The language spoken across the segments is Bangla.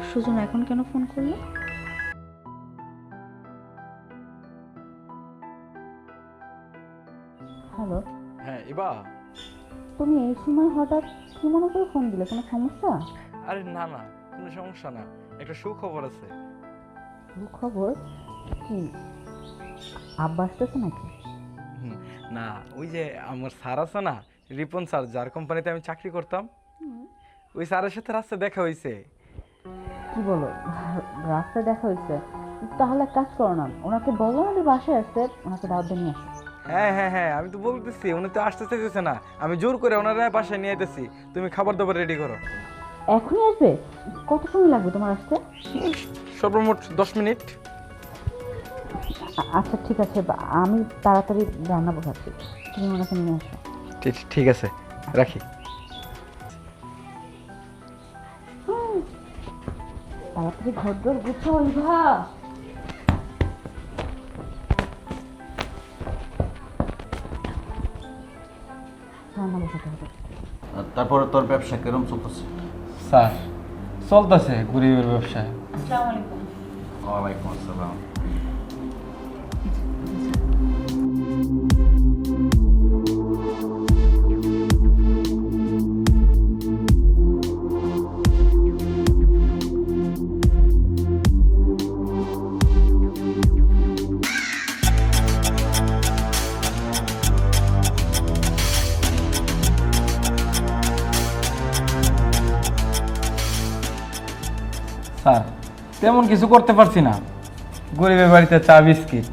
সুজন এখন কেন ফোন করলো? হ্যালো, হ্যাঁ ইবা। তুমি এই সময় হঠাৎ কি মনে করে ফোন দিলে? কোনো সমস্যা? আরে না না, কোনো সমস্যা না, একটা সুখবর আছে। খবর কি? আব্বা আসতেছে নাকি? হুম, না ওই যে আমার স্যার আছে না, রিপন স্যার, যার কোম্পানিতে আমি চাকরি করতাম, ওই স্যারের সাথে রাস্তায় দেখা হয়েছে। কি বলো, রাস্তায় দেখা হয়েছে? তাহলে এক কাজ করো না, ওনাকে বলো না যে বাসায় আসতে, ওনাকে দাওয়াত দিয়ে নিয়ে আসো। হ্যাঁ হ্যাঁ হ্যাঁ, আমি তো বলতেছি, উনি তো আসতে চাইতেছে না, আমি জোর করে ওনারা বাসায় নিয়ে আইতেছি। তুমি খাবার দাবার রেডি করো। এখনই আসবে? কত সময় লাগবে তোমার আসতে? সর্বমোট 10 মিনিট। আচ্ছা ঠিক আছে, আমি তাড়াতাড়ি রান্না বসাচ্ছি, তুমি ওনাকে নিয়ে আসো। ঠিক ঠিক আছে, রাখি। তাড়াতাড়ি ঘর দর গুছো ইভা। রান্না বসাতে হবে। তারপরে তোর ব্যবসা কিরম চলতেছে? স্যার, চলতেছে গরিবের ব্যবসায়। আসসালামু আলাইকুম। ওয়ালাইকুম আসসালাম। স্যার, তেমন কিছু করতে পারছি না, গরিবের বাড়িতে চা বিস্কিট।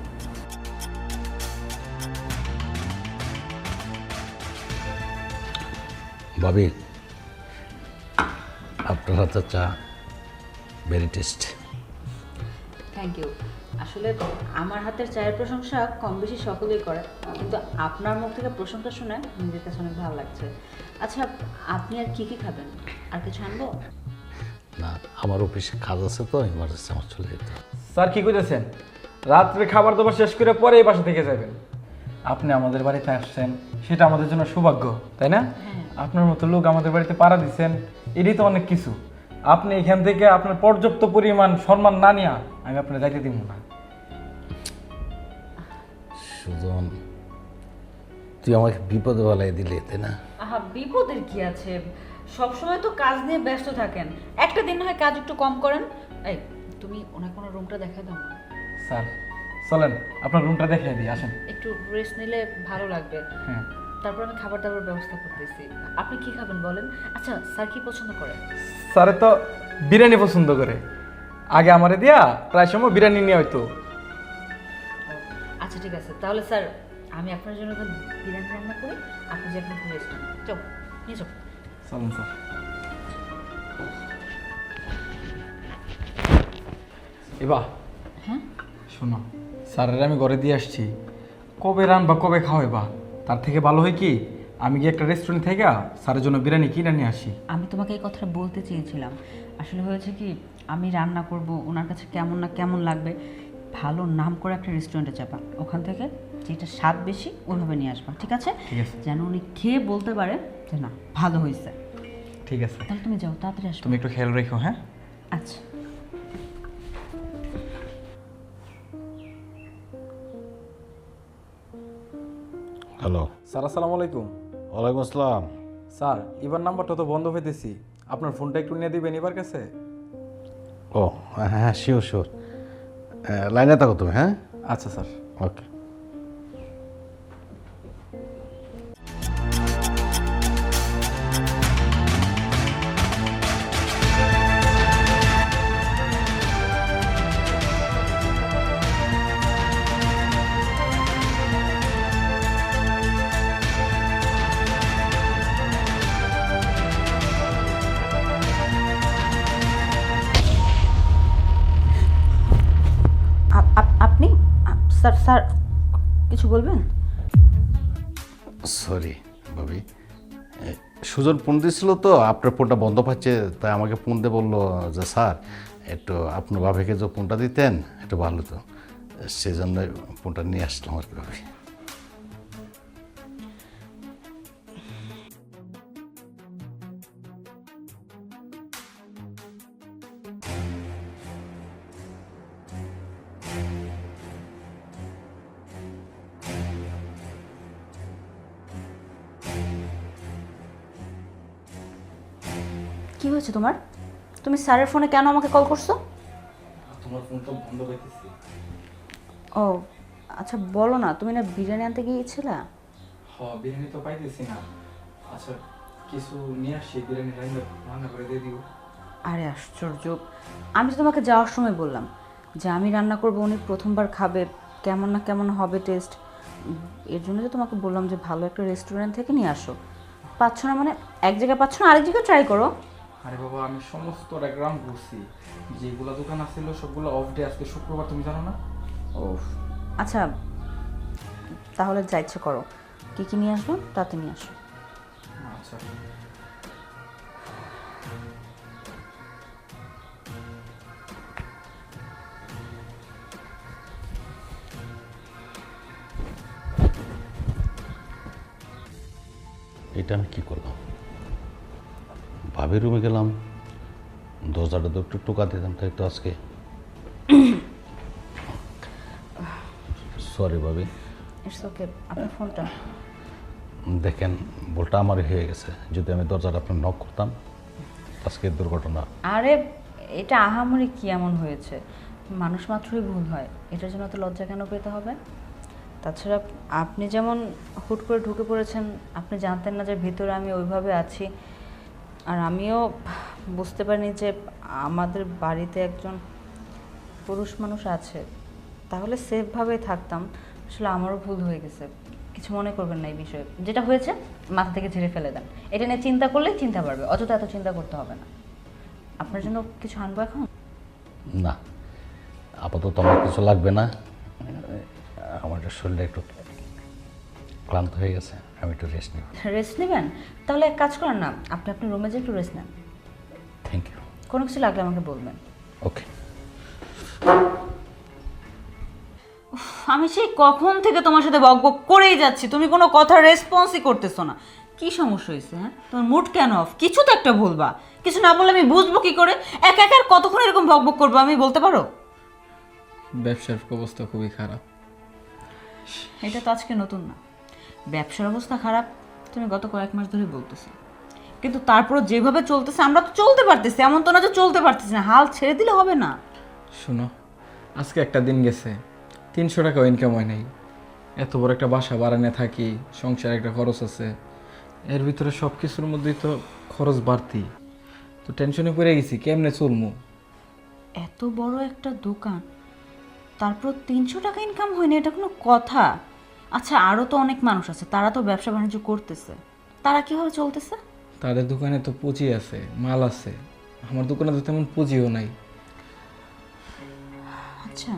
ভাবি, আপনার হাতের চা ভেরি টেস্ট। Thank you. আসলে আমার হাতের চায়ের প্রশংসা কম বেশি সকলেই করে, কিন্তু আপনার মুখ থেকে প্রশংসা শুনে নিজের কাছে অনেক ভালো লাগছে। আচ্ছা, আপনি আর কি কি খাবেন? আর কিছু আনবো? না, আমার অফিসে কাজ আছে তো, ইমার্জেন্সি আমার চলে যেতে হবে। স্যার কি কইতেছেন? রাত্রে খাবার দাবার শেষ করে পরে এই বাসা থেকে যাবেন? আপনি আমাদের বাড়িতে আসছেন, সেটা আমাদের জন্য সৌভাগ্য, তাই না? আপনার মতো লোক আমাদের বাড়িতে পাড়া দিচ্ছেন, এটাই তো অনেক কিছু। আপনি এখান থেকে আপনার পর্যাপ্ত পরিমাণ সম্মান না নিয়ে আমি আপনার যাইতে দিব না। সুজন, তুই আমাকে বিপদে বেলায় দিলে, তাই না? আহা, বিপদের কি আছে? সবসময় তো কাজ নিয়ে ব্যস্ত থাকেন, একটা দিন হয় কাজ একটু কম করেন। এই, তুমি ওনার কোনো রুমটা দেখাই দাও না। স্যার চলেন, আপনার রুমটা দেখিয়ে দিই, আসেন। একটু রেস্ট নিলে ভালো লাগবে। হ্যাঁ, তারপর আমি খাবার দাবার ব্যবস্থা করতেছি। আপনি কি খাবেন বলেন? আচ্ছা, স্যার কি পছন্দ করেন? স্যারে তো বিরিয়ানি পছন্দ করে, আগে আমারে দিয়া প্রায় সময় বিরিয়ানি নিয়ে হয়তো। আচ্ছা ঠিক আছে, তাহলে স্যার আমি আপনার জন্য তো বিরিয়ানি রান্না করি, আপনি যে আপনার রেস্ট নেন। চল, নিয়ে যাও। চলুন স্যার। এবার হ্যাঁ, শোনো, স্যারের আমি ঘরে দিয়ে আসছি, কবে রান বা কবে খাওয়াইবা? তার থেকে ভালো হয় কি, আমি গিয়ে একটা রেস্টুরেন্ট থেকে স্যারের জন্য বিরিয়ানি কিনে নিয়ে আসি। আমি তোমাকে এই কথাটা বলতে চেয়েছিলাম। আসলে হয়েছে কি, আমি রান্না করব, ওনার কাছে কেমন না কেমন লাগবে, ভালো নাম করে একটা রেস্টুরেন্টে যাবা, ওখান থেকে যেটা স্বাদ বেশি ওইভাবে নিয়ে আসবা, ঠিক আছে? ঠিক আছে। যেন উনি খেয়ে বলতে পারে যে না, ভালো হয়েছে। ঠিক আছে, তাহলে তুমি যাও, তাড়াতাড়ি আসবে। তুমি একটু খেয়াল রেখো। হ্যাঁ, আচ্ছা। হ্যালো। স্যার আসসালামু আলাইকুম। ওয়ালাইকুম আসসালাম। স্যার, এবার নাম্বারটা তো বন্ধ হইতেছি, আপনার ফোনটা একটু নিয়ে দিবেন এবার কাছে। ও হ্যাঁ হ্যাঁ, শিওর শিওর, লাইনে থাকো তুমি। হ্যাঁ, আচ্ছা স্যার। ওকে। আপনি স্যার, স্যার কিছু বলবেন? সরি ভাবি, সুজন ফোন দিয়েছিল তো, আপনার ফোনটা বন্ধ পাচ্ছে, তাই আমাকে ফোন দিয়ে বললো যে স্যার একটু আপনার ভাবিকে যে ফোনটা দিতেন একটু ভালো হতো, সেই জন্য ফোনটা নিয়ে আসলাম আর কি ভাবি। কি হয়েছে তোমার? তুমি স্যারের ফোনে কেন আমাকে কল করছো? তোমার ফোন তো বন্ধ পাইতেছি। ও আচ্ছা, বলো না, তুমি না বিরিয়ানি আনতে গিয়েছিলা? বিরিয়ানি তো পাইতেছি না। আচ্ছা, কিছু নিয়ে আসি, বিরিয়ানি রান্না করে দিয়ে দিও। আরে আশ্চর্য, আমি তো তোমাকে যাওয়ার সময় বললাম যে আমি রান্না করবো, উনি প্রথমবার খাবে, কেমন না কেমন হবে টেস্ট। এর জন্য তো তোমাকে বললাম যে ভালো একটা রেস্টুরেন্ট থেকে নিয়ে আসো। পাচ্ছ না মানে এক জায়গায় পাচ্ছ না, আরেক জায়গায় ট্রাই করো। আরে বাবা, আমি সমস্ত গ্রাম ঘুরছি, যেগুলো দোকান আছিল সবগুলো অফ ডে, আজকে শুক্রবার, তুমি জানো না? ও আচ্ছা, তাহলে যা ইচ্ছে করো, কী কী নিয়ে আসবো তাতে নিয়ে আসো। আচ্ছা। এটা আমি কী করলাম? ভাবির রুমে গেলাম, দরজাটা তো একটু টোকা দিতাম, তাই তো আজকে। সরি ভাবি। ইটস ওকে, আপনার ফোনটা। দেখেন, ভুলটা আমারই হয়ে গেছে। যদি আমি দরজাটা আপনার নক করতাম, আজকের দুর্ঘটনা। আরে এটা আহামরি কি এমন হয়েছে? মানুষ মাত্রই ভুল হয়, এটার জন্য তো লজ্জা কেন পেতে হবে? তাছাড়া আপনি যেমন হুট করে ঢুকে পড়েছেন, আপনি জানতেন না যে ভিতরে আমি ওইভাবে আছি। আর আমিও বুঝতে পারিনি যে আমাদের বাড়িতে একজন পুরুষ মানুষ আছে, তাহলে সেফভাবেই থাকতাম। আসলে আমারও ভুল হয়ে গেছে, কিছু মনে করবেন না এই বিষয়ে। যেটা হয়েছে মাথা থেকে ঝেড়ে ফেলে দেন, এটা নিয়ে চিন্তা করলে চিন্তা বাড়বে, অযথা এত চিন্তা করতে হবে না। আপনার জন্য কিছু আনবো এখন? না, আপাতত আমার কিছু লাগবে না। আমার শরীরটা একটু ক্লান্ত হয়ে গেছে, আমি একটু রেস্ট নিব। রেস্ট নেবেন? তাহলে এক কাজ করেন না, আপনি আপনার রুমে যে একটু রেস্ট নেন। Thank you. কোনো কিছু লাগলে আমাকে বলবেন। ওকে। আমি সেই কখন থেকে তোমার সাথে বকবক করেই যাচ্ছি, তুমি কোনো কথার রেসপন্সই করতেছো না। কি সমস্যা হয়েছে? হ্যাঁ, তোমার মুড কেন অফ? কিছু তো একটা বলবা, কিছু না বললে আমি বুঝবো কি করে? একা একা আর কতক্ষণ এরকম বকবক করবো আমি বলতে পারো? ব্যবসার অবস্থা খুবই খারাপ। এটা তো আজকে নতুন না, ব্যবসার অবস্থা খারাপ তুমি গত কয়েক মাস ধরে বলতেছো, কিন্তু তারপর যেভাবে চলতেছে আমরা তো চলতে পারতেছি, এমন তো না যে চলতে পারতেছি না। হাল ছেড়ে দিলে হবে না। শোনো, আজকে একটা দিন গেছে, 300 টাকা ইনকাম হয় নাই। এত বড় একটা বাসা বাড়ানে থাকি, সংসার একটা খরচ আছে, এর ভিতরে সব কিছুর মধ্যেই তো খরচ বাড়তি। তো টেনশনে পড়ে গেছি, কেমনে চলমু। এত বড় একটা দোকান, তারপর 300 টাকা ইনকাম হয়নি, এটা কোনো কথা? আচ্ছা, আরও তো অনেক মানুষ আছে, তারা তো ব্যবসা বাণিজ্য করতেছে, তারা কিভাবে চলতেছে? তাদের দোকানে তো পুঁজি আছে, মাল আছে, আমার দোকানে তো তেমন পুঁজিও নাই। আচ্ছা,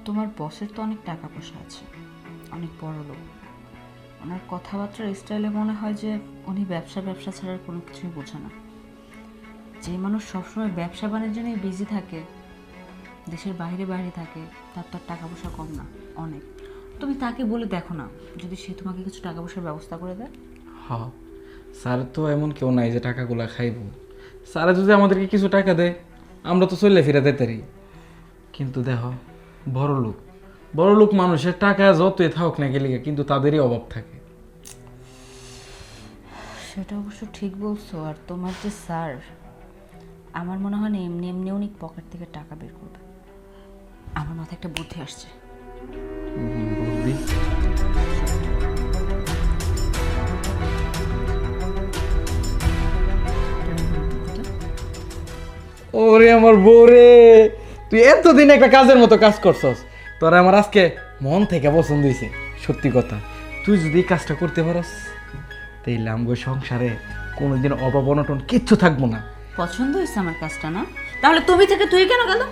তোমার বসের তো অনেক টাকা পয়সা আছে, অনেক বড় লোক, ওনার কথাবার্তার স্টাইলে মনে হয় যে উনি ব্যবসা ব্যবসা ছাড়া আর কোনো কিছুই বোঝে না। যে মানুষ সবসময় ব্যবসা বাণিজ্য নিয়ে বিজি থাকে, দেশের বাইরে বাইরে থাকে, তার তো আর টাকা পয়সা কম না, অনেক। তুমি তাকে বলে দেখো না, যদি সে তোমাকে কিছু টাকা পয়সার ব্যবস্থা করে দেয়। হ্যাঁ, স্যার তো এমন কেউ নাই যে টাকাগুলা খাইব। স্যারে যদি আমাদেরকে কিছু টাকা দেয়, আমরা তো চলে ফিরে দিতে পারি। কিন্তু দেখো, বড় লোক মানুষের টাকা যতই থাকুক না গেলে, কিন্তু তাদেরই অভাব থাকে। সেটা অবশ্য ঠিক বলছো। আর তোমার যে স্যার, আমার মনে হয় না এমনি এমনি উনি পকেট থেকে টাকা বের করবে। আমার মাথায় একটা বুদ্ধি আসছে। বুদ্ধি? ওরে আমার বউরে, তুই এতদিন একটা কাজের মতো কাজ করছস, তোরা আমার আজকে মন থেকে পছন্দ হয়েছে। সত্যি কথা, তুই যদি এই কাজটা করতে পারস, তাইলে আমগো সংসারে কোনোদিন অভাব অনটন কিচ্ছু থাকবো না। পছন্দ হয়েছে আমার কাজটা না? তাহলে তুমি থেকে তুই কেন গেল?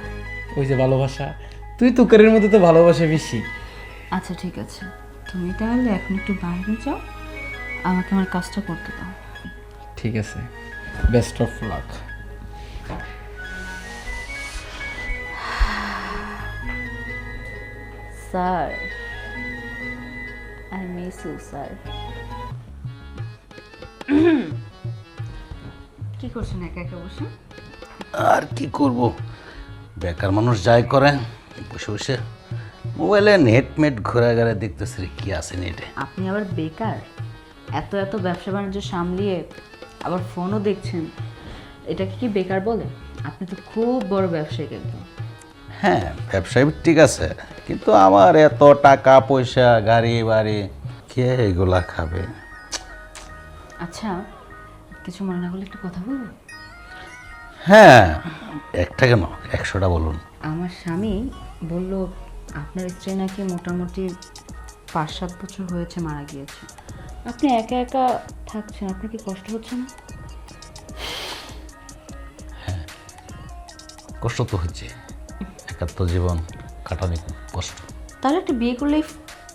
ওই যে ভালোবাসা, তুই তুকারের মধ্যে তো ভালোবাসা বেশি। আচ্ছা ঠিক আছে, তুমি তাহলে এখন একটু বাইরে যাও, আমাকে আমার কাজটা করতে দাও। ঠিক আছে, best of luck. Sir, I miss you sir. কি করছেন একা একা বসে? আর কি করব, বেকার মানুষ যাই করে, বসে বসে মোবাইলে নেট ঘোরাঘুরা দেখতেছি কি আছে নেটে। আপনি আবার বেকার? এত এত ব্যবসা বাণিজ্য সামলিয়ে আবার ফোনও দেখছেন, এটাকে কি বেকার বলে? আপনি তো খুব বড় ব্যবসায়িক একদম। হ্যাঁ, ব্যবসায় ঠিক আছে, কিন্তু আমার এত টাকা পয়সা, গাড়ি বাড়ি, কে এগুলা খাবে? আচ্ছা, কিছু মনে না করলে একটু কথা বলবো? হ্যাঁ, একটা কেন, 100টা বলুন। আমার স্বামী বলল আপনার স্ত্রী নাকি মোটামুটি 5-7 বছর হয়েছে মারা গিয়েছে। আপনি একা একা থাকছেন, আপনার কি কষ্ট হচ্ছে না? কষ্ট তো হচ্ছে, একাত্ম জীবন কাটানো খুব কষ্ট। তাহলে একটা বিয়ে করলেই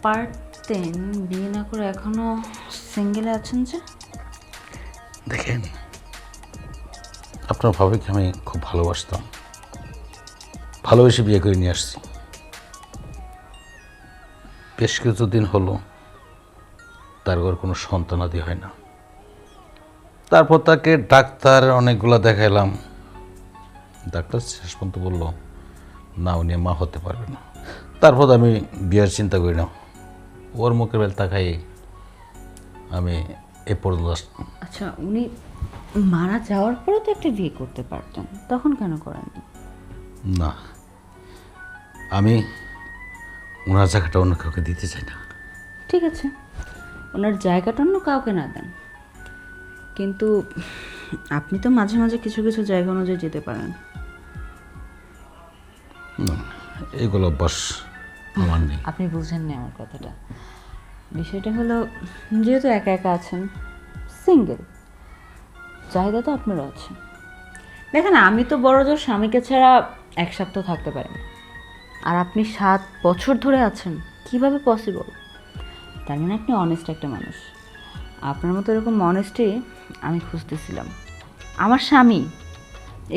পারতেন, বিয়ে না করে এখনো সিঙ্গেলে আছেন যে? দেখেন, আপনার ভাবিকে আমি খুব ভালোবাসতাম, ভালোবেসে বিয়ে করে নিয়ে আসছি। বেশ কিছুদিন হলো তার ঘর কোনো সন্তানাদি হয় না। তারপর তাকে ডাক্তার অনেকগুলো দেখাইলাম, ডাক্তার শেষ পর্যন্ত বললো না, উনি মা হতে পারবে না। তারপর আমি বিয়ের চিন্তা করি না, ওর মুখের বেল তাকাই আমি এ পর্যন্ত আসলাম। আচ্ছা, উনি মারা যাওয়ার পরে তো একটা বিয়ে করতে পারতেন, তখন কেন করেননি? না, আমি ওনার জায়গাটা অন্য কাউকে দিতে চাই না। ঠিক আছে, ওনার জায়গাটা অন্য কাউকে না দেন, কিন্তু আপনি তো মাঝে মাঝে কিছু কিছু জায়গা অনুযায়ী যেতে পারেন। না, এইগুলো অভ্যাস আমার নেই। আপনি বুঝেন না আমার কথাটা। বিষয়টা হলো, যেহেতু একা একা আছেন, সিঙ্গেল, চাহিদা তো আপনারও আছে। দেখেন, আমি তো বড় জোর স্বামীকে ছাড়া 1 সপ্তাহ থাকতে পারি না, আর আপনি 7 বছর ধরে আছেন, কিভাবে পসিবল? তার মানে আপনি অনেস্ট একটা মানুষ। আপনার মতো এরকম অনেস্টি আমি খুঁজতেছিলাম। আমার স্বামী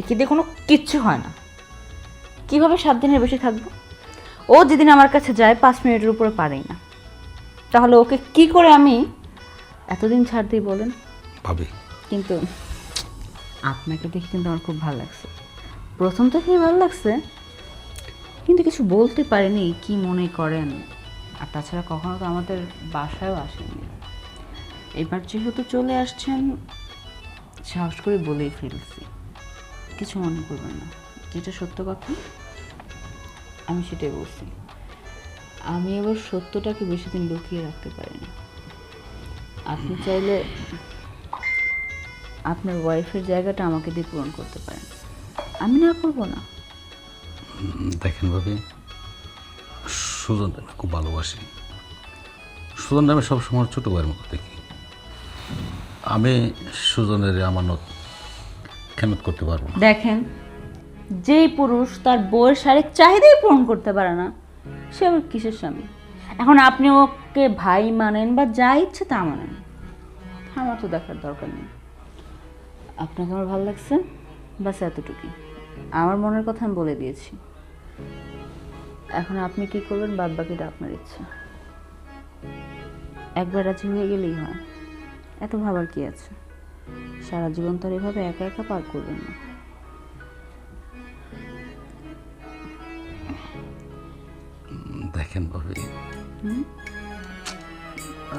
একে দিয়ে কোনো কিচ্ছু হয় না, কিভাবে 7 দিনের বেশি থাকবো? ও যেদিন আমার কাছে যায় 5 মিনিটের উপরে পারেই না, তাহলে ওকে কি করে আমি এতদিন ছাড় দিই বলেন? ভাবি, কিন্তু আপনাকে দেখে কিন্তু আমার খুব ভালো লাগছে, প্রথম থেকেই ভালো লাগছে, কিন্তু কিছু বলতে পারিনি কি মনে করেন। আর তাছাড়া কখনো তো আমাদের বাসায়ও আসেনি, এবার যেহেতু চলে আসছেন সাহস করে বলেই ফেলছি, কিছু মনে করবেন না। যেটা সত্য কথা আমি সেটাই বলছি। আমি এবার সত্যটাকে বেশি দিন লুকিয়ে রাখতে পারি না। আপনি চাইলে আপনার ওয়াইফের জায়গাটা আমাকে দিয়ে পূরণ করতে পারেন, আমি না করবো না। দেখেন ভাবি, সুজনটা আমি খুব ভালোবাসি। সুজনটা আমি সবসময় ছোটো ভাইয়ের মতো দেখি। আমি সুজনের আমানত খেয়ানত করতে পারবো না। দেখেন, যেই পুরুষ তার বউয়ের শারীরিক চাহিদাই পূরণ করতে পারে না, সে আবার কিসের স্বামী? এখন আপনি ওকে ভাই মানেন বা যা ইচ্ছে তা মানেন, আমার তো দেখার দরকার নেই। আপনাকে আমার ভালো লাগছে, বাস এতটুকুই। আমার মনের কথা আমি বলে দিয়েছি, এখন আপনি কি করবেন বাদ বাকিটা আপনার ইচ্ছা। একবার রাজি হয়ে গেলেই হয়, এত ভাবার কি আছে? সারা জীবন তো আর এভাবে একা একা পার করবেন না। দেখেন ভাবি,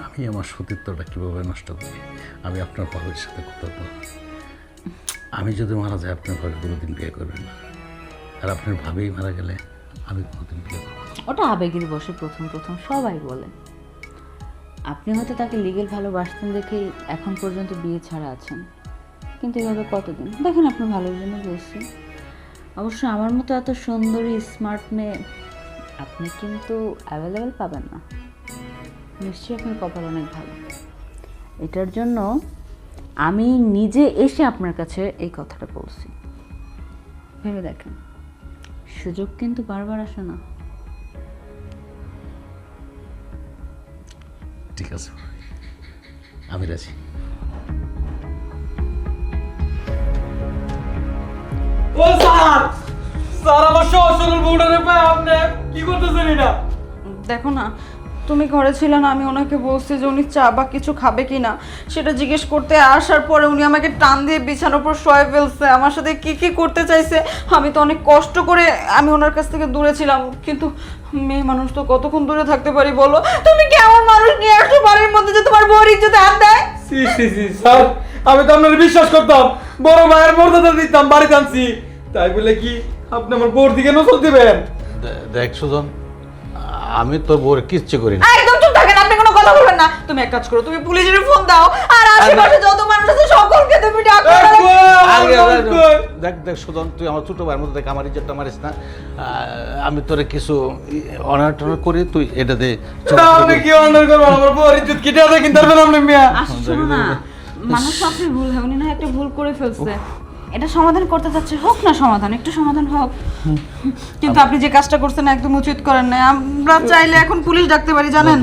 আমি আমার সতীত্বটা কীভাবে নষ্ট করি? আমি আপনার ভাবির সাথে কথা বলব, আমি যদি মারা যাই আপনার ভাবি কোনোদিন বিয়ে করবেন না, আর আপনার ভাবি মারা গেলে আমি কোনোদিন বিয়ে করব না। ওটা আবেগের বসে প্রথম প্রথম সবাই বলে। আপনি হয়তো তাকে লিগেল ভালোবাসতেন দেখেই এখন পর্যন্ত বিয়ে ছাড়া আছেন, কিন্তু এভাবে কতদিন? দেখেন, আপনার ভালোর জন্য বলছি। অবশ্য আমার মতো এত সুন্দরী স্মার্ট মেয়ে আপনি কিন্তু অ্যাভেলেবেল পাবেন না। নিশ্চয়ই আপনার কপাল অনেক ভালো, এটার জন্য আমি নিজে এসে আপনার কাছে এই কথাটা বলছি। ভেবে দেখেন, সুযোগ কিন্তু বারবার আসে না। ঠিক আছে ভাবি, আমি রাজি। ও স্যার, স্যার আমার শ্বশুরের বউটারে পায় আপনি কি করতেছেন এটা? দেখো না, তুমি ঘরে ছিলে না, আমি ওনাকে বলছি যে উনি চা বা কিছু খাবে কি না সেটা জিজ্ঞেস করতে আসার পরে উনি আমাকে টান দিয়ে বিছানার উপর শোয়ে ফেলছে, আমার সাথে কি কি করতে চাইছে। আমি তো অনেক কষ্ট করে আমি ওনার কাছ থেকে দূরে ছিলাম, কিন্তু মেয়ে মানুষ তো কতক্ষণ দূরে থাকতে পারি বলো? তুমি কেমন মানুষ নিয়ে আসছো বাড়ির মধ্যে যে তোমার বউর ইজ্জতে হাত দেয়? সি সি সি স্যার, আমি তো আপনার বিশ্বাস করতাম, বড় ভাইয়ের মর্যাদা দিতাম, বাড়িতে আনছি, তাই বলে কি আপনি আমার বউর দিকে নজর দিবেন? দেখ সুজন, আমি তোর বউর কিচ্ছু করি না। একদম চুপ থাকেন, আপনি কোনো কথা বলবেন না। তুমি এক কাজ করো, তুমি পুলিশের ফোন দাও, আর আশেপাশে যত মানুষ আছে সকলকে তুমি ডাকো। দেখ দেখ সুজন, তুই আমার ছোট ভাইয়ের মতো দেখ, আমার ইজ্জতটা মারিস না। আমি তোরে কিছু অনার টনার করি, তুই এটা দে। আপনি কি অন্যায় করবেন? আমার বউর ইজ্জত কেটে আছে কিনতে পারবেন আপনি মিয়া? আসলে না, মানুষ আপনি ভুল হয়, উনি না একটা ভুল করে ফেলছে, এটা সমাধান করতে চাচ্ছে, হোক না সমাধান, একটু সমাধান হোক। কিন্তু আপনি যে কাজটা করছেন একদম উচিত করেন না। আমরা চাইলে এখন পুলিশ ডাকতে পারি, জানেন?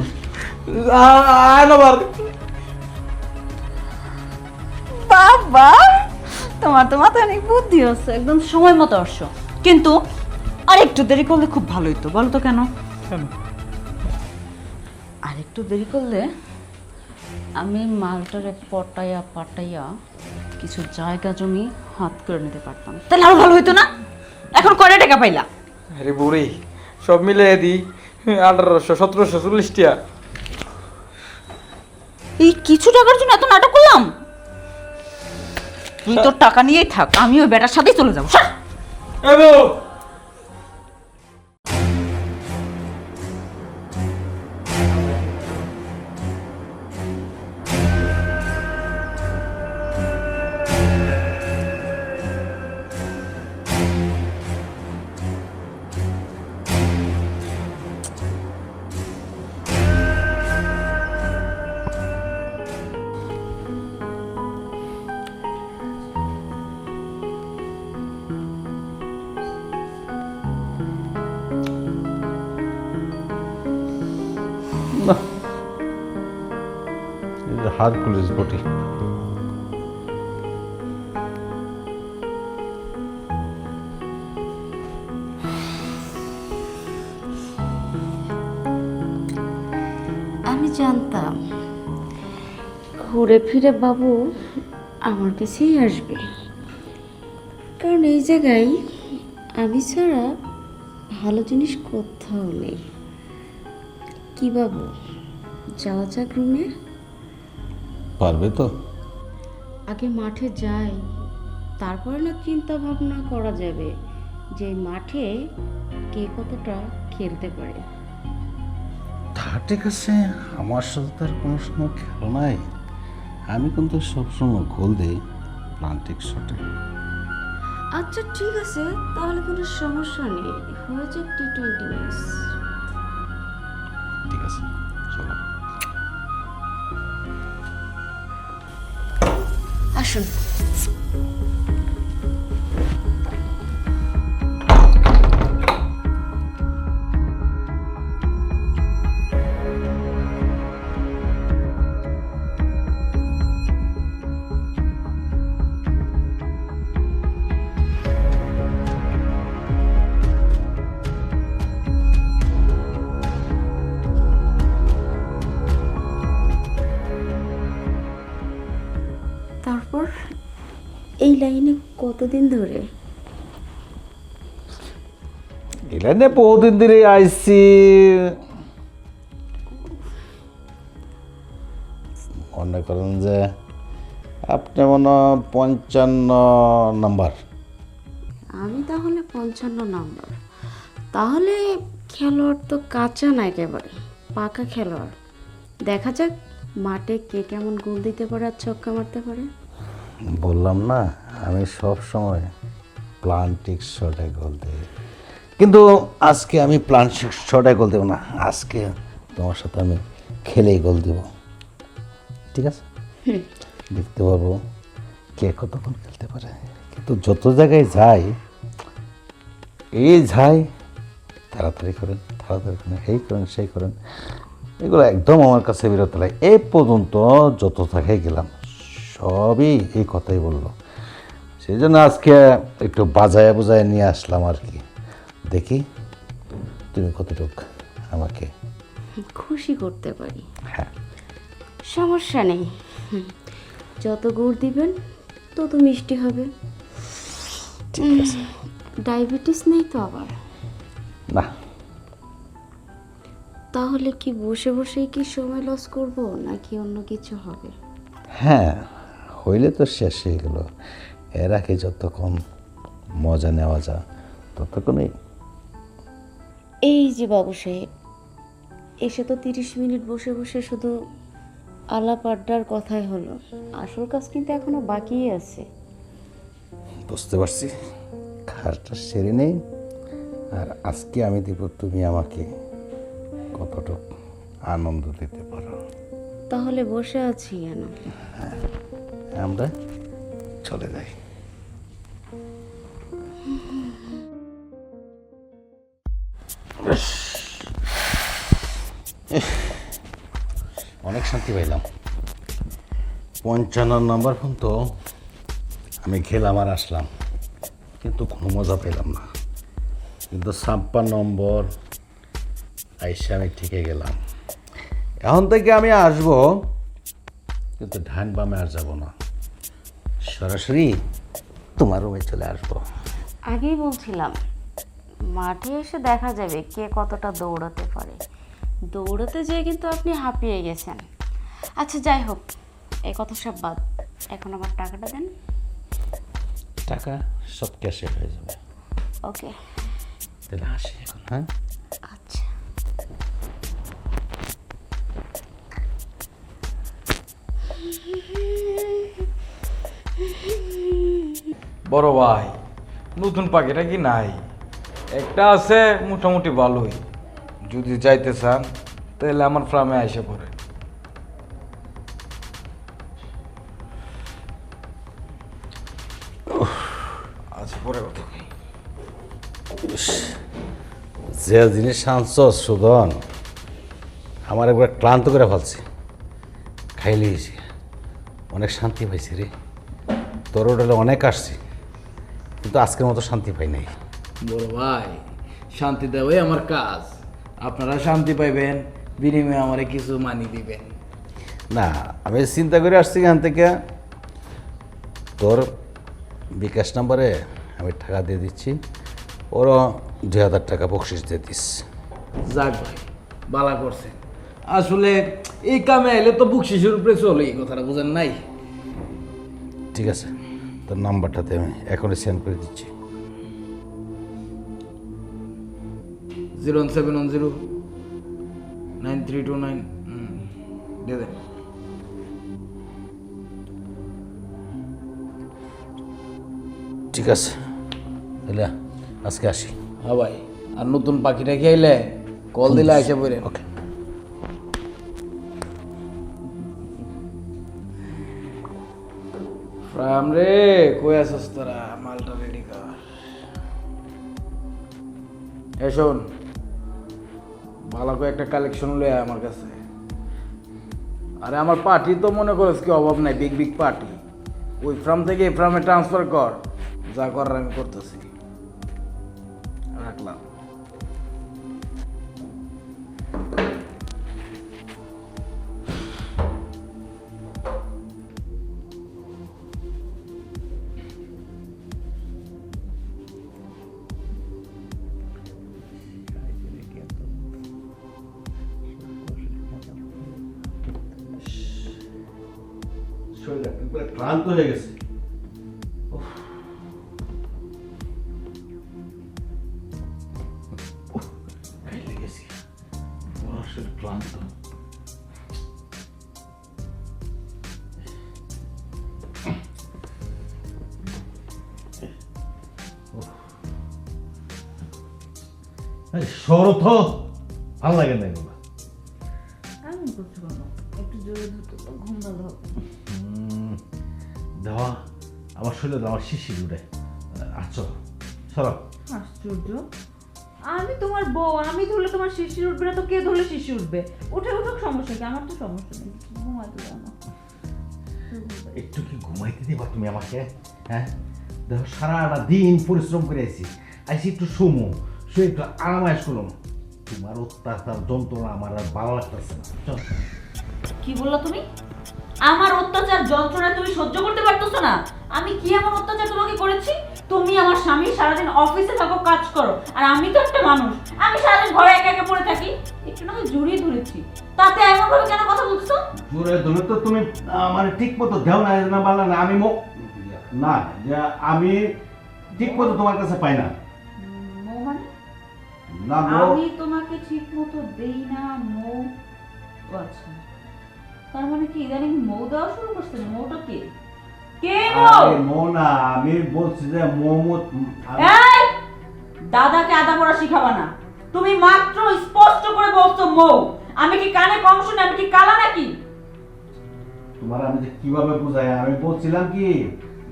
বাবা, তোমার তো মাথায় অনেক বুদ্ধি আছে, একদম সময় মতো আসছো, কিন্তু আর একটু দেরি করলে খুব ভালো হতো। বলো তো কেন? আর একটু দেরি করলে আমি মালটারে পটাইয়া পাটাইয়া কিছু জায়গা জমি হাত করে নিতে পারতাম, তাহলে আরো ভালো হইতো না? এখন কয়টা টাকা পাইলা? আরে বুড়ি, সব মিলে দিই 1800 1740 টাকা। এই কিছু টাকার জন্য এত নাটক করলাম? তুই তোর টাকা নিয়েই থাক, আমি ওই বেটার সাথেই চলে যাবো। এবো হারকুলিস বটি। আমি জানতাম ঘুরে ফিরে বাবু আমার কাছেই আসবে, কারণ এই জায়গায় আমি ছাড়া ভালো জিনিস কোথাও নেই। কি বাবু, যাওয়া যাক রুমে? পারবে তো? আগে মাঠে যাই, তারপরে না চিন্তা ভাবনা করা যাবে যে মাঠে কে কতটা খেলতে পারে। তা ঠিক আছে, আমার সাথে তার কোনো সময় খেলো নাই। আমি কিন্তু সবসময় গোল দিই প্লান্টিক শটে। আচ্ছা ঠিক আছে, তাহলে কোনো সমস্যা নেই, হয়ে যাক T20 ম্যাচ। ঠিক আছে, চলো। আসুন। তারপর এই লাইনে কতদিন ধরে? এই লাইনে বহুদিন ধরে আইসি, মনে করেন যে আপনি মনে হয় 55 নাম্বার। আমি তাহলে 55 নাম্বার। তাহলে খেলোয়াড় তো কাঁচা না, একেবারে পাকা খেলোয়াড়। দেখা যাক মাঠে কে কেমন গোল দিতে পারে আর ছক্কা মারতে পারে। বললাম না, আমি সব সময় প্লান্টিক শটে গোল দিই, কিন্তু আজকে আমি প্লান্টিক শটে গোল দেবো না, আজকে তোমার সাথে আমি খেলেই গোল দেব। ঠিক আছে, দেখতে পারবো কে কতক্ষণ খেলতে পারে। কিন্তু যত জায়গায় যাই, এই যাই তাড়াতাড়ি করেন, তাড়াতাড়ি করেন, এই করেন সেই করেন, এগুলো একদম আমার কাছে বিরত লাগে। এই পর্যন্ত যত জায়গায় গেলাম সবই এই কথাই বললো। সেই জন্য আজকে একটু বাজায় বুঝায় নিয়ে আসলাম আর কি। দেখি তুমি কতটুকু আমাকে খুশি করতে পারি। হ্যাঁ, সমস্যা নেই, যত গুড় দিবেন তত মিষ্টি হবে। ঠিক আছে। ডায়াবেটিস নেই তো আবার? না, তাহলে কি বসে বসেই কি সময় লস করব নাকি অন্য কিছু হবে? হ্যাঁ হইলে তো শেষ হয়ে গেল। এর আগে যতক্ষণ মজা নেওয়া যায় ততক্ষণই। এই যে বাবু সাহেব, এসে তো 30 মিনিট বসে বসে শুধু আলাপ আড্ডার কথাই হলো, আসল কাজ কিন্তু এখনো বাকিই আছে। বুঝতে পারছি, কাজটা সেরে নেই। আর আজকে আমি দিব, তুমি আমাকে কতটুকু আনন্দ দিতে পারো। তাহলে বসে আছি কেন? আমরা চলে যাই। অনেক শান্তি পাইলাম। 55 নম্বর পর্যন্ত আমি খেলাম আর আসলাম, কিন্তু কোনো মজা পেলাম না। কিন্তু 56 নম্বর আইসে আমি ঠিকই গেলাম। এখন থেকে আমি আসবো, কিন্তু ডান বামে আর যাব না, সরাসরি তোমার রুমে চলে আসবো। আগেই বলছিলাম মাঠে এসে দেখা যাবে কে কতটা দৌড়াতে পারে। দৌড়াতে যেয়ে কিন্তু আপনি হাঁপিয়ে গেছেন। আচ্ছা যাই হোক, এই কথা সব বাদ, এখন আমার টাকাটা দেন। টাকা সব ক্যাশে হয়ে যাবে। ওকে, তাহলে আসি এখন। হ্যাঁ, আচ্ছা। বড় ভাই, নতুন পাখিটা কি নাই? একটা আছে মোটামুটি ভালোই। যদি যাইতে চান তাহলে আমার ফার্মে আইসা পড়ে। আচ্ছা, পরে কথা কই। যে জিনিস আনছ সুদন, আমার একবার ক্লান্ত করে ফেলছে। খাইলেছি, অনেক শান্তি পাইছি রে। তোর হোটেলে অনেক আসছি, কিন্তু আজকের মতো শান্তি পাই নাই। বড় ভাই, শান্তি দেওয়াই আমার কাজ। আপনারা শান্তি পাইবেন, বিনিময়ে আমারে কিছু মানি দিবেন। না, আমি চিন্তা করে আসছি এখান থেকে। তোর বিকাশ নাম্বারে আমি টাকা দিয়ে দিচ্ছি, ওরও 2000 টাকা বকশিস দিয়ে দিস। যাক ভাই, বালা করছেন। আসলে এই কামে এলে তো বুক শিশুর উপরে চলে, এই কথাটা বুঝেন নাই। ঠিক আছে, তোর নাম্বারটাতে আমি এখনই সেন্ড করে দিচ্ছি। 017109329 দিয়ে দেন। ঠিক আছে, তাহলে আজকে আসি। হ্যাঁ ভাই, আর নতুন পাখিটা খেয়ে কল দিলে আইসা পড়েন। ওকে। রাম রে, কই আছিস তোরা? মালটা রেডি কর। এ শোন, ভালো করে একটা কালেকশন লয়ে আয় আমার কাছে। আরে আমার পার্টি তো মনে করিস কি অভাব নাই, বিগ বিগ পার্টি। ওই ফার্ম থেকে এই ফার্মে ট্রান্সফার কর, যা করার আমি করতেছি। রাখলাম। ক্লান্ত হয়ে গেছে। ক্লান্ত। শরৎ ভাল লাগে না এগুলো। আমি করতে পারবো, একটু জোরে ধরতে ঘুম ভালো হবে। দেওয়া আমার শরীরে আমার শিশির উঠে। আচ্ছা সরো। আশ্চর্য, আমি তোমার বউ, আমি ধরলে তোমার শিশির উঠবে না তো কে ধরলে শিশির উঠবে? উঠে উঠুক, সমস্যা কি? আমার তো সমস্যা নেই, ঘুমাতে দাও না। একটু কি ঘুমাইতে দিবা তুমি আমাকে? হ্যাঁ, দেখো সারাটা দিন পরিশ্রম করে আইসি একটু শুমো, শুয়ে একটু আরামায় শুনলাম। তোমার অত্যাচার যন্ত্রণা আমার আর ভালো লাগতেছে না। চল। কি বললা তুমি? আমার অত্যাচার যন্ত্রণা তুমি সহ্য করতে পারতেছো না? আমি কি এমন অত্যাচার তোমাকে করেছি তুমি আমার স্বামী সারাদিন অফিসে থাকো, কাজ করো, আর আমি তো একটা মানুষ, আমি সারাদিন ঘরে একা একা পড়ে থাকি। একটু না হয় জড়িয়ে ধরেছি, তাতে এমন ভাবে কেন কথা বলছো? জোরে ধরে তো তুমি আমার ঠিক মতো দেও না বললা না, আমি না যে আমি ঠিক মতো তোমার কাছে পাই না। মৌ মানে? না আমি তোমাকে ঠিক মতো দেই না মৌ? ও আচ্ছা, তার মানে কি ইদানিং মৌ দেওয়া শুরু করছে? মৌটা কে? কে মৌ? মো না, আমি বলছি যে মোহাম্মদ। এই দাদাকে আদা পড়া শিখাবা না। তুমি মাত্র স্পষ্ট করে বলছো মৌ। আমি কি কানে কম শুনি? আমি কি কালা নাকি? তোমার আমি যে কিভাবে বুঝাই, আমি বলছিলাম কি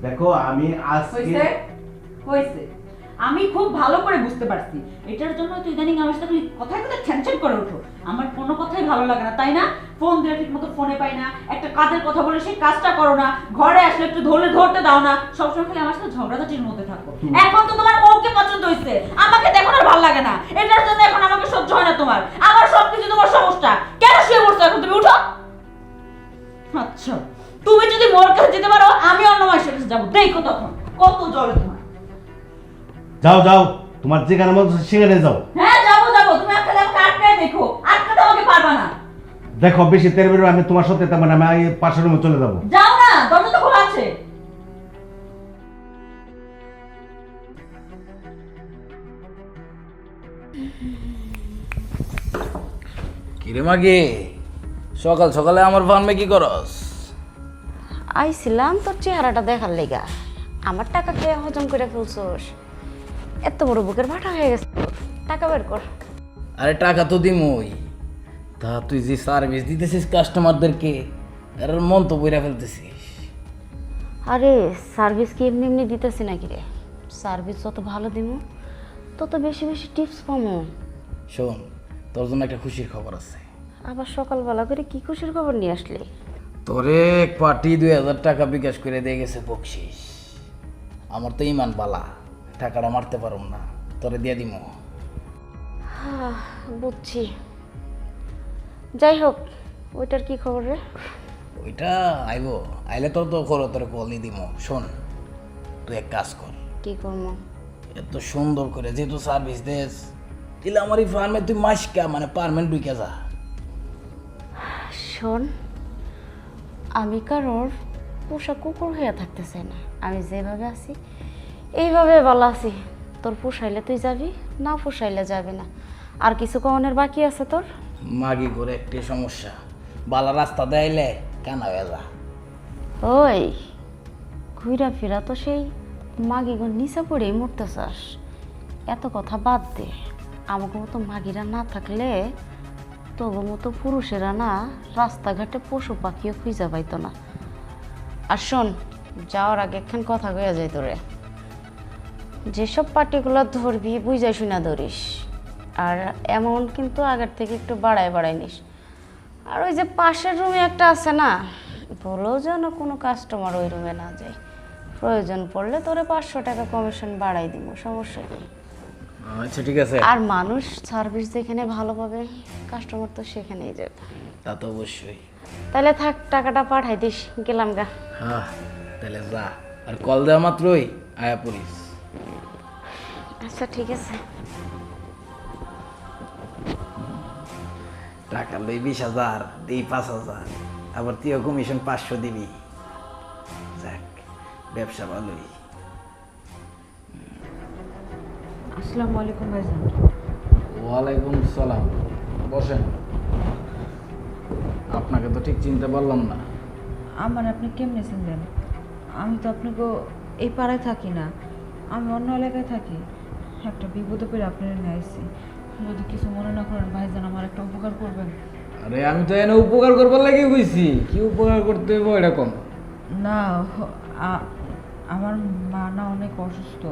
দেখো আমি আজকে হইছে হইছে, আমি খুব ভালো করে বুঝতে পারছি। এটার জন্য তো ইদানিং আমার সাথে কথায় কথায় টেনশন করে ওঠো। আমার কোনো কথাই ভালো লাগে না, তাই না? ফোন দিলে ঠিক মতো ফোনে পাই না, একটা কাজের কথা বলে সেই কাজটা করো না, ঘরে আসলে একটু ধরতে দাও না, সবসময় খালি আমার সাথে ঝগড়াঝাটির মধ্যে থাকো। এখন তো তোমার মৌকে পছন্দ হয়েছে, আমাকে দেখো আর ভালো লাগে না। এটার জন্য এখন আমাকে সহ্য হয় না তোমার। আমার সবকিছু তোমার সমস্যা। কেন শুয়ে পড়ছো এখন? তুমি উঠো। আচ্ছা, তুমি যদি মোর কাছে যেতে পারো, আমি অন্য মাসের কাছে যাবো। দেখো তখন কত জলে তোমার। যাও যাও, তোমার যেখানে মন চায় সেখানে যাও। হ্যাঁ যাবো যাবো, তুমি একটা আমাকে আটকায় দেখো, আটকাতে আমাকে পারবা না। দেখো বেশি তেল বেরোবে, আমি তোমার সাথে তেমন আমি পাশের রুমে চলে যাবো। যাও না, দরজা তো খোলা আছে। কিরে মাগে, সকাল সকালে আমার ফার্মে কি করস? আইছিলাম তোর চেহারাটা দেখার লেগা। আমার টাকা খেয়ে হজম করে ফেলছোস, এত বড় বুকের ভাটা হয়ে গেছে তোর। টাকা বের কর। আরে টাকা তো দিমই, তা তুই যে সার্ভিস দিতেছিস কাস্টমারদেরকে, এর মন তো বইরা ফেলতেছিস। আরে সার্ভিস কি এমনি এমনি দিতেছি নাকি রে? সার্ভিস যত ভালো দিব তত বেশি বেশি টিপস পাবো। শোন, তোর জন্য একটা খুশির খবর আছে। আবার সকালবেলা করে কি খুশির খবর নিয়ে আসলি? তোরে এক পার্টি 2000 টাকা বিকাশ করে দিয়ে গেছে বকশিস। আমার তো ইমান বালা, টাকাটা মারতে পারুম না, তোরে দিয়ে দিমু। বুঝছি। যাই হোক, ওইটার কি খবর রে? ওইটা আইব, আইলে তোর তো করো, তোরে কল দিয়ে দিমু। শোন, তুই এক কাজ কর, কি করবো? এত সুন্দর করে যেহেতু সার্ভিস দেস, তাহলে আমার এই ফার্মে তুই মাসকা মানে পারমেন্ট ঢুকে যা। শোন, আমি কারোর পোষা কুকুর হয়ে থাকতে চাই না। আমি যেভাবে আছি এইভাবে ভালো আছি। তোর পোষাইলে তুই যাবি, না পোষাইলে যাবি না। আর কিছু কমনের বাকি আছে তোর? মাগি করে একটি সমস্যা, বালা রাস্তা দেয়লে কানা হয়ে যা। ওই ঘুরা ফিরা তো সেই মাগিগুর নিচে পড়েই মরতে চাস। এত কথা বাদ দে। আমাকে মতো মাগিরা না থাকলে তবু মতো পুরুষেরা না রাস্তাঘাটে পশু পাখিও খুঁজে পাইতো না। আর শোন, যাওয়ার আগে একখান কথা কয়ে যাই তোরে, যেসব পার্টিকুলার ধরবি বুঝাই শুনা ধরিস। আর অ্যামাউন্ট কিন্তু আগের থেকে একটু বাড়াই নিস। আর ওই যে পাশের রুমে একটা আছে না, বলেও যেন কোনো কাস্টমার ওই রুমে না যায়। প্রয়োজন পড়লে তোরে 500 টাকা কমিশন বাড়াই দিব, সমস্যা নেই। আচ্ছা ঠিক আছে, আর মানুষ সার্ভিস যেখানে ভালো পাবে, কাস্টমার তো সেখানেই যাবে। তা তো অবশ্যই। তাহলে থাক, টাকাটা পাঠাই দিস, গেলাম গা। হ্যাঁ তাহলে যা, আর কল দেওয়া মাত্রই আয়া পড়িস। আচ্ছা ঠিক আছে। টাকা লই 20,000, দিই 5,000, আবার তুইও কমিশন 500 দিবি। যাক, ব্যবসা ভালোই। আসসালামু আলাইকুম ভাইজান। ওয়ালাইকুম সালাম, বসেন। আপনাকে তো ঠিক চিনতে পারলাম না। আমার আপনি কেমনে চিনলেন? আমি তো আপনাকে এই পাড়ায় থাকি না, আমি অন্য এলাকায় থাকি। একটা বিপদে পড়ে আপনারা নিয়ে আসছি। যদি কিছু মনে না করেন ভাইজান, আমার একটা উপকার করবেন। আরে আমি তো এনে উপকার করবার লাগি কইছি, কি উপকার করতে হইব এরকম? না, আমার মা না অনেক অসুস্থ,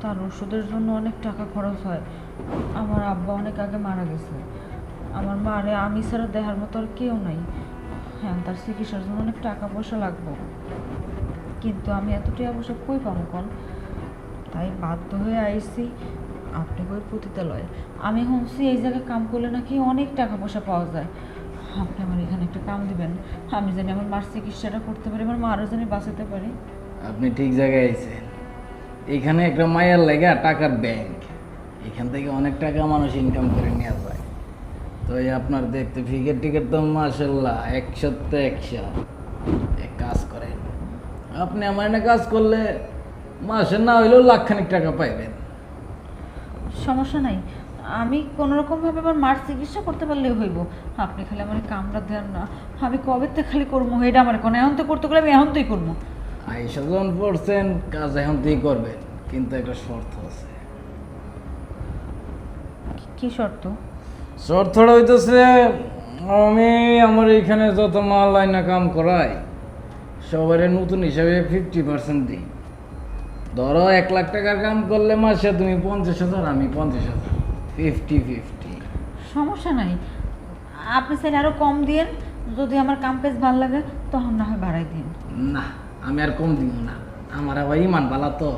তার ওষুধের জন্য অনেক টাকা খরচ হয়। আমার আব্বা অনেক আগে মারা গেছে। আমার মারে আমি ছাড়া দেখার মতো আর কেউ নাই। হ্যাঁ, তার চিকিৎসার জন্য অনেক টাকা পয়সা লাগবে, কিন্তু আমি এত টাকা পয়সা কই পাবো কল? তাই বাধ্য হয়ে আইসি আপনি কই পতিতালয়। আমি শুনছি এই জায়গায় কাম করলে নাকি অনেক টাকা পয়সা পাওয়া যায়। আপনি আমার এখানে একটা কাম দিবেন, আমি জানি আমার মার চিকিৎসাটা করতে পারি, আমার মারও জানি বাঁচাতে পারি। আপনি ঠিক জায়গায় আইছেন। এখানে একটা মায়ের লেগা টাকার ব্যাংক, এখান থেকে অনেক টাকা মানুষ ইনকাম করে নেওয়া যায়। তো এই আপনার দেখতে ফিকের টিকেট তো মাসাল্লাহ 100 এক কাজ করেন, আপনি আমার এনে কাজ করলে মাসে না হইলেও লাখখানিক টাকা পাইবেন। সমস্যা নাই, আমি কোনোরকমভাবে আমার মার চিকিৎসা করতে পারলেই হইব। আপনি খালি আমার কামড়া দেন না, আমি কবে থেকে খালি করবো এটা আমার কোনো এখন তো করতে গেলে আমি এখন তোই করবো। আইসা যখন পড়ছেন কাজ এখন তুই করবেন, কিন্তু একটা শর্ত আছে। কি শর্ত? শর্তটা হইতেছে আমি আমার এখানে যত মাল আইনা কাম করাই সবার নতুন হিসাবে 50% দিই। ধরো 1 লাখ টাকার কাম করলে মাসে তুমি 50,000, আমি 50,000, 50-50। সমস্যা নাই, আপনি চাইলে আরও কম দিয়েন, যদি আমার কাম কাজ ভালো লাগে তখন না হয় বাড়াই দিন। না, আমি আর কম দিব না, আমার আবার ইমান বালা তো,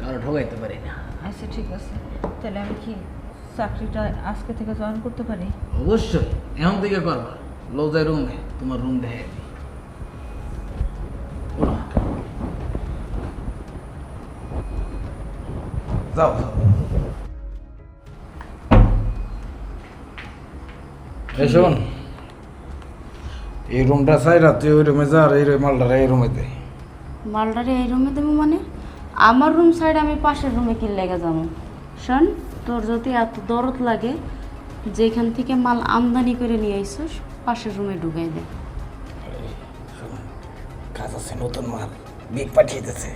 কারো ঠকাইতে পারি না। আচ্ছা ঠিক আছে, তাহলে আমি কি চাকরিটা আজকে থেকে জয়েন করতে পারি? অবশ্যই এখন থেকে করবা। লজাই রুমে তোমার রুম দেখে দিই। যাও এই শোন, এই রুমটা চাইরা তুই ওই রুমে যা, আর এই মালটা এই রুমে দে। মালটারে এই রুমে দেবো মানে? আমার রুম সাইড আমি পাশের রুমে কি লেগে যাবো? শোন, তোর যদি এত দরদ লাগে, যেখান থেকে মাল আমদানি করে নিয়ে আইসস পাশের রুমে ঢুকাই দে। কাজ আছে, নতুন মাল বিগ পাঠিয়েছে,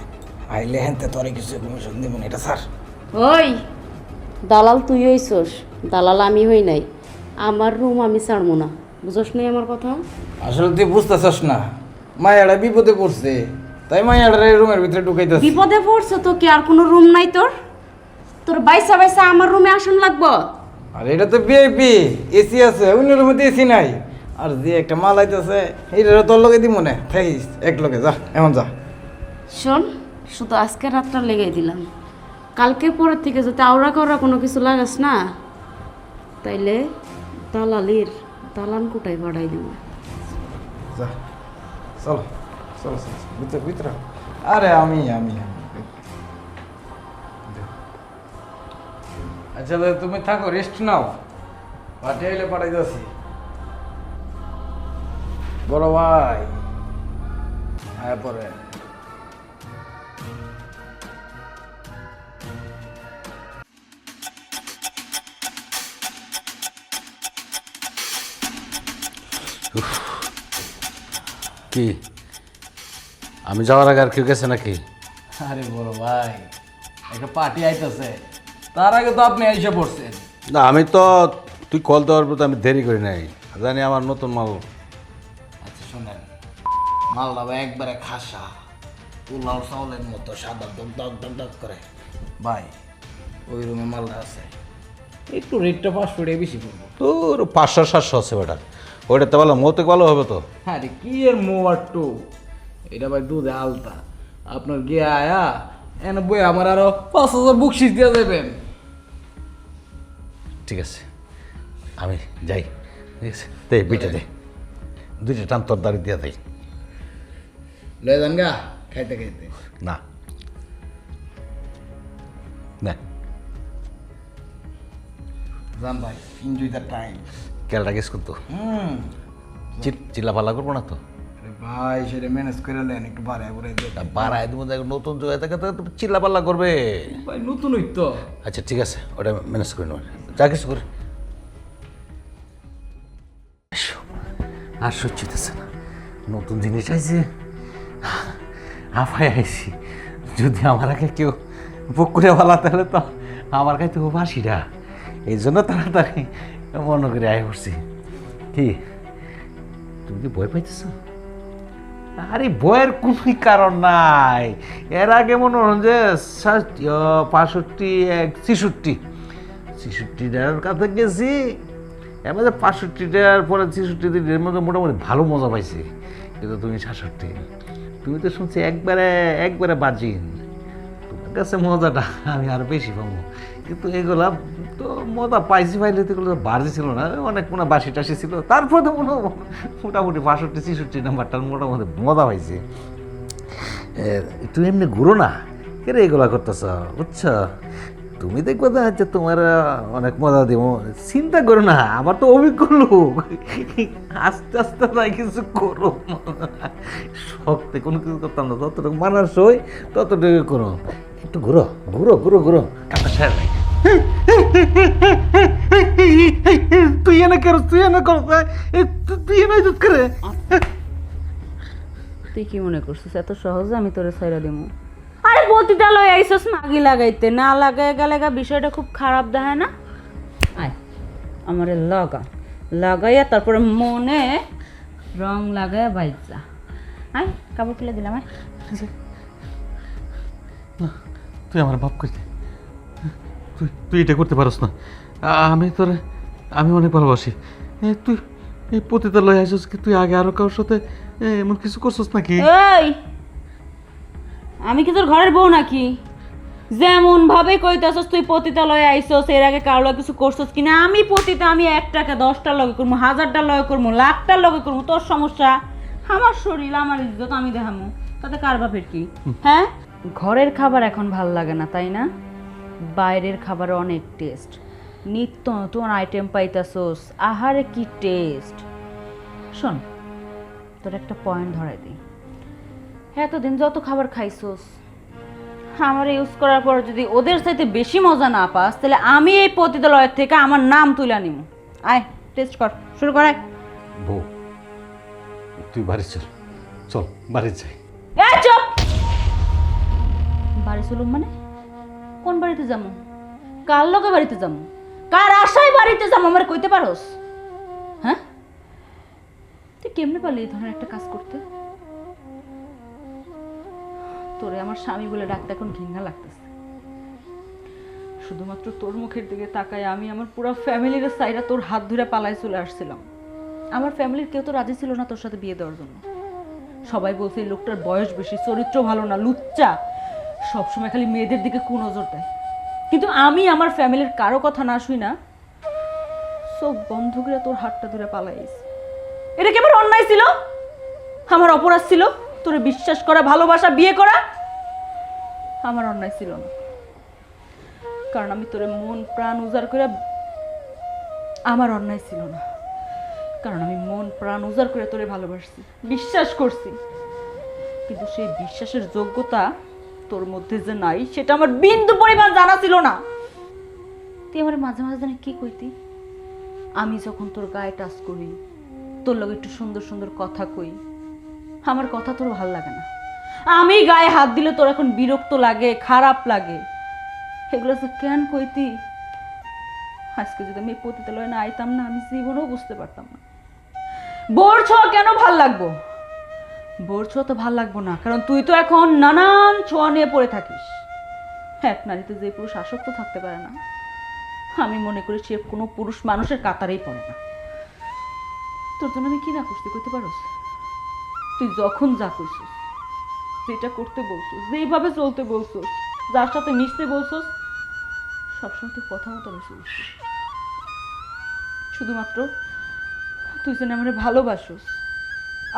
আইলে হেনতে তোরে কিছু কমিশন দিব না, এটা স্যার। ওই দালাল তুই হইছস, দালাল আমি হই নাই। আমার রুম আমি ছাড়বো না, বুঝস নাই আমার কথা? আসলে তুই বুঝতেছস না, মায়াটা বিপদে পড়ছে, তাই মায়াটার এই রুমের ভিতরে ঢুকাইতেছে। বিপদে পড়ছে তো কি আর কোনো রুম নাই তোর? তোর বাইসা বাইসা আমার রুমে আসন লাগবো? আর এটা তো ভিআইপি, এসি আছে, অন্য রুমে তো এসি নাই। আর যে একটা মাল আইতেছে এইটা তোর লগে দিব না, থাইস এক লগে যা, এমন যা। শোন, শুধু আজকে রাতটা লেগে দিলাম, কালকে পরের থেকে যদি আওড়া করা কোনো কিছু লাগাস না, তাইলে দালালির দালান কোটায় বাড়াই দিব। যা, চলো চলো চলো, ভিতরে ভিতরে। আরে আমি আচ্ছা তুমি থাকো, রেস্ট নাও, পাঠিয়ে এলে পাঠাই যাচ্ছি। বড় ভাই হ্যাঁ পরে কি আমি যাওয়ার আগে আর কেউ গেছে নাকি? আরে বড় ভাই, একটা পার্টি আইতেছে, তার আগে তো আপনি এসে পড়ছেন। না আমি তো, তুই কল দেওয়ার পর তো আমি দেরি করি নাই, জানি আমার নতুন মাল। আচ্ছা শোনেন, মালটা ভাই একবারে খাসা, পোলাও চাউলের মতো সাদা দগ দগ দগ দগ করে। ভাই ওই রুমে মালটা আছে, একটু রেটটা 500 টাকা বেশি পড়বো। তোর 500-700 আছে বেটা, ওইটাতে ভালো মতে ভালো হবে তো। হ্যাঁ রে, কি এর মোয়ার টু, এটা ভাই দুধে আলতা। আপনার গিয়ে আয়া এনে বই আমার আরো 5,000 বকশিস দিয়ে দেবেন। ঠিক আছে আমি যাই, ঠিক আছে দে বিটে দে, 2টা টান তোর দাঁড়িয়ে দিয়ে দেয়। লয়ে যান গা খাইতে খাইতে। না না যান ভাই, এনজয় দ্য টাইম। খেয়ালটা গেস করতো, চিল্লা পাল্লা করবো না তো? আরে ভাই সেটা ম্যানেজ করে নেন, একটু বাড়ায় বুড়াই দিয়ে। বাড়ায় দেবো, নতুন জায়গায় থেকে তো চিল্লা পাল্লা করবে। ভাই নতুন হই তো। আচ্ছা ঠিক আছে, ওটা ম্যানেজ করে নেব, যা কিছু করে। আর সহ্য হইতেছে না, নতুন জিনিস আইছে, আফাই আইছি, যদি আমার আগে কেউ বুক করে ভালো, তাহলে তো আমার কাছে তো বাসিরা, এই জন্য তাড়াতাড়ি মনে করে আয় পড়ছি। কি তুমি কি ভয় পাইতেছ? আরে ভয়ের কোনোই কারণ নাই, এর আগে মনে হন যে 65-66টার কাছে গেছি, এর মধ্যে 65টার পরে 66 মধ্যে মোটামুটি ভালো মজা পাইছি, কিন্তু তুমি 66, তুমি তো শুনছি একবারে বাজি, তোমার কাছে মজাটা আমি আরো বেশি পাবো, কিন্তু এগুলা তো মজা পাইছি, পাইলে তো এগুলো বাজি ছিল না, অনেক মনে বাসি টাসি ছিল, তারপরে তো মোটামুটি 65-66 নাম্বারটার মোটামুটি মজা পাইছি। তুমি এমনি ঘুরো না, কে রে এগুলা করতেছ বুঝছো? তুমি দেখবে না যে তোমার অনেক মজা দিব, চিন্তা করো না, আমার তো অভিজ্ঞ লোক, আস্তে আস্তে তাই কিছু করো, শক্তি কোনো কিছু করতাম না, যতটুকু মানার সই ততটুকু করো, একটু ঘুরো ঘুরো ঘুরো ঘুরো কাঁথা সার নাই। তুই এনে কর, তুই এনে কর, তুই এনে ইজ্জত করে। তুই কি মনে করছিস এত সহজে আমি তোরে ছাইরা দিমু? আরে পতিতালয় আইসস মাগি লাগাইতে, না লাগায় গেলে বিষয়টা খুব খারাপ দেখায় না? আয় আমারে লাগাইয়া তারপরে মনে রং লাগাইয়া বাইজা। আয় কাপড় খুলে দিলাম। আয় তুই আমার মাফ করে দে, তুই তুই এটা করতে পারস না, আমি অনেক ভালোবাসি। তুই এই পতিতালয় আসছিস কি, তুই আগে আরো কারোর সাথে এমন কিছু করছিস নাকি? এই আমি কি তোর ঘরের বউ নাকি? যেমন ভাবে কইতাছস তুই পতিতালয়ে আইছস, এর আগে কারো লগে কিছু করছস কিনা? আমি পতিতা, আমি 1 টাকা 10টার লগে করবো, 1000টার লগে করবো, লাখটার লগে করবো, তোর সমস্যা? আমার শরীর আমার ইজ্জত আমি দেখামু, তাতে কার বাপের কি? হ্যাঁ, ঘরের খাবার এখন ভাল লাগে না তাই না? বাইরের খাবারে অনেক টেস্ট, নিত্য নতুন আইটেম পাইতাছস, আহারে কি টেস্ট। শোন তোর একটা পয়েন্ট ধরাই দিই, এতদিন যত খাবার খাইছস আমার ইউজ করার পর যদি ওদের সাথে বেশি মজা না পাস, তাহলে আমি এই পতিতালয়ের থেকে আমার নাম তুলে নিব। আয় টেস্ট কর, শুরু কর। বউ তুই বাড়ি চল, চল বাড়ি যাই। এই চুপ! বাড়ি চলুম মানে? কোন বাড়িতে যাবো? কার লগে বাড়িতে যাবো? কার আশায় বাড়িতে যাবো আমার কইতে পারোস? হ্যাঁ, তুই কেমনে পারলি এই ধরনের একটা কাজ করতে? তোরে আমার স্বামী বলে ডাকতে এখন ঘৃণা লাগতেছে। শুধুমাত্র তোর মুখের দিকে তাকায় আমি আমার পুরো ফ্যামিলির সাইরা তোর হাত ধরে পালায় চলে আসছিলাম। আমার ফ্যামিলির কেউ তো রাজি ছিল না তোর সাথে বিয়ে দেওয়ার জন্য। সবাই বলছে এই লোকটার বয়স বেশি, চরিত্র ভালো না, লুচ্চা, সবসময় খালি মেয়েদের দিকে কুনজর দেয়। কিন্তু আমি আমার ফ্যামিলির কারো কথা না শুই না, চোখ বন্ধ করে তোর হাতটা ধরে পালাইছি। এটা কি আমার অন্যায় ছিল? আমার অপরাধ ছিল? তোরে বিশ্বাস করা, ভালোবাসা, বিয়ে করা আমার অন্যায় ছিল না, কারণ আমি তোরে মন প্রাণ উজাড় করে, আমার অন্যায় ছিল না কারণ আমি মন প্রাণ উজাড় করে তোরে ভালোবাসছি, বিশ্বাস করছি। কিন্তু সেই বিশ্বাসের যোগ্যতা তোর মধ্যে যে নাই সেটা আমার বিন্দু পরিমাণ জানা ছিল না। তুই আমার মাঝে মাঝে জানি কি কইতি, আমি যখন তোর গায়ে টাচ করি, তোর লগে একটু সুন্দর সুন্দর কথা কই, আমার কথা তোর ভাল লাগে না। আমি গায়ে হাত দিলে তোর এখন বিরক্ত লাগে, খারাপ লাগে। এগুলো যে কেন কইতি, আজকে যদি আমি পতিতালয়ে না আইতাম না, আমি জীবনেও বুঝতে পারতাম না। বোর ছোঁয়া কেন ভাল লাগবো? বোর ছোঁয়া তো ভাল লাগবো না, কারণ তুই তো এখন নানান ছোঁয়া নিয়ে পড়ে থাকিস। এক নারীতে যে পুরুষ আসক্ত থাকতে পারে না, আমি মনে করি সে কোনো পুরুষ মানুষের কাতারেই পড়ে না। তোর জন্য আমি কি না করতে কইতে পারোস? তুই যখন যা কইছিস, যেটা করতে বলছিস, যেইভাবে চলতে বলছিস, যার সাথে মিশতে বলছিস, সবসময় তুই কথা মতো আমি শুনছি। শুধুমাত্র তুই যেন আমার ভালোবাসিস,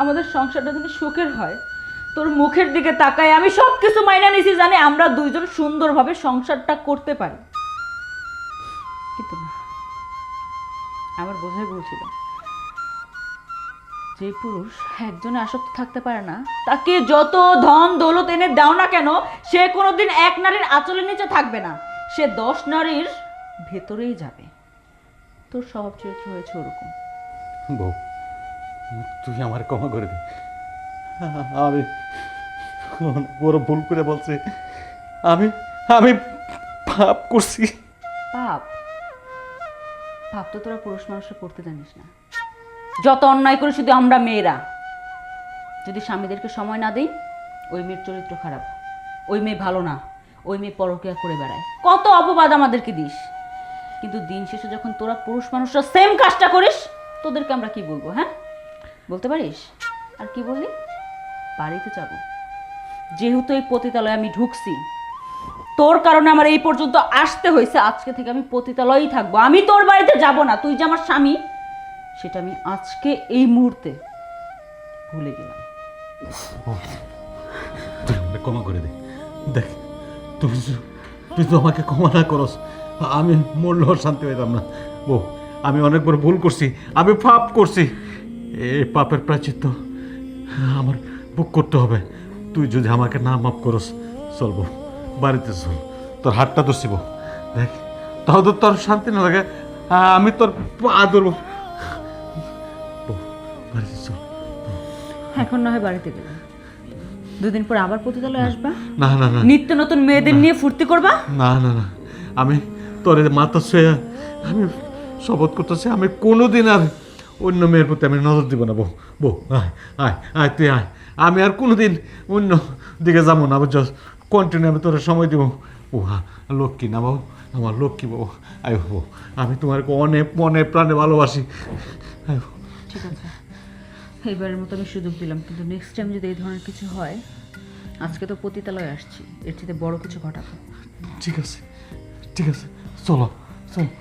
আমাদের সংসারটা যেন সুখের হয়, তোর মুখের দিকে তাকায় আমি সব কিছু মাইনা নিছি, জানি আমরা দুইজন সুন্দরভাবে সংসারটা করতে পারি। কিন্তু না, আমার বোঝাই ভুল ছিল। যে পুরুষ একজনে আসক্ত থাকতে পারে না, তাকে যত ধন দৌলত এনে দাও না কেন, সে কোনোদিন এক নারীর আঁচলের নিচে থাকবে না, সে 10 নারীর ভেতরেই যাবে। তোর স্বভাব চরিত্র হয়েছে ওরকম। বউ তুই আমার ক্ষমা করে দে, আমি বড় ভুল করে বলছি, আমি আমি পাপ করছি। পাপ? পাপ তো তোরা পুরুষ মানুষরা করতে জানিস না। যত অন্যায় করি শুধু আমরা মেয়েরা। যদি স্বামীদেরকে সময় না দেই, ওই মেয়ের চরিত্র খারাপ, ওই মেয়ে ভালো না, ওই মেয়ে পরকীয়া করে বেড়ায়, কত অপবাদ আমাদেরকে দিস। কিন্তু দিন শেষে যখন তোরা পুরুষ মানুষরা সেম কাজটা করিস, তোদেরকে আমরা কি বলবো? হ্যাঁ, বলতে পারিস? আর কি বললি? বাড়িতে যাব। যেহেতু এই পতিতালয়ে আমি ঢুকছি, তোর কারণে আমার এই পর্যন্ত আসতে হয়েছে, আজকে থেকে আমি পতিতালয়েই থাকবো, আমি তোর বাড়িতে যাব না। তুই যে আমার স্বামী, সেটা আমি আজকে এই মুহূর্তে ভুলে গেলাম। তুই আমাকে ক্ষমা করে দে। দেখ তুই তো আমাকে ক্ষমা না করস, আমি মরলেও শান্তি পেতাম না। বউ, আমি অনেক বড় ভুল করছি, আমি পাপ করছি। এই পাপের প্রায়শ্চিত্ত আমার ভোগ করতে হবে। তুই যদি আমাকে না মাফ করস, চলবো বাড়িতে চল, তোর হাতটা ধরছিব, দেখ তাহলে তো তোর শান্তি না লাগে, আমি তোর পা ধরবো। বউ, বাড়িতে চল। এখন না হয় বাড়িতে গেলাম, দুদিন পর আবার পতিতালয়ে আসবা, না না না নিত্য নতুন মেয়েদের নিয়ে ফুর্তি করবা। না না না, আমি তোর মাথা ছুঁয়ে আমি শপথ করতেছি, আমি কোনোদিন আর অন্য মেয়ের প্রতি আমি নজর দিব না। বউ, বউ, আয় আয় আয়, তুই আয়, আমি আর কোনোদিন অন্য দিকে যাবো না, বুঝছ? কন্টিনিউ আমি তোর সময় দিব। ও হ্যাঁ, লক্ষ্মী না বাবু, আমার লক্ষ্মী বাবু, আয় বউ, আমি তোমার অনেক মনে প্রাণে ভালোবাসি। আয় বউ। ঠিক আছে, এইবারের মতো আমি সুযোগ দিলাম, কিন্তু নেক্সট টাইম যদি এই ধরনের কিছু হয়, আজকে তো পতিতালয়ে আসছি, এর চেয়ে বড় কিছু ঘটাবো। ঠিক আছে, ঠিক আছে, চলো চলো।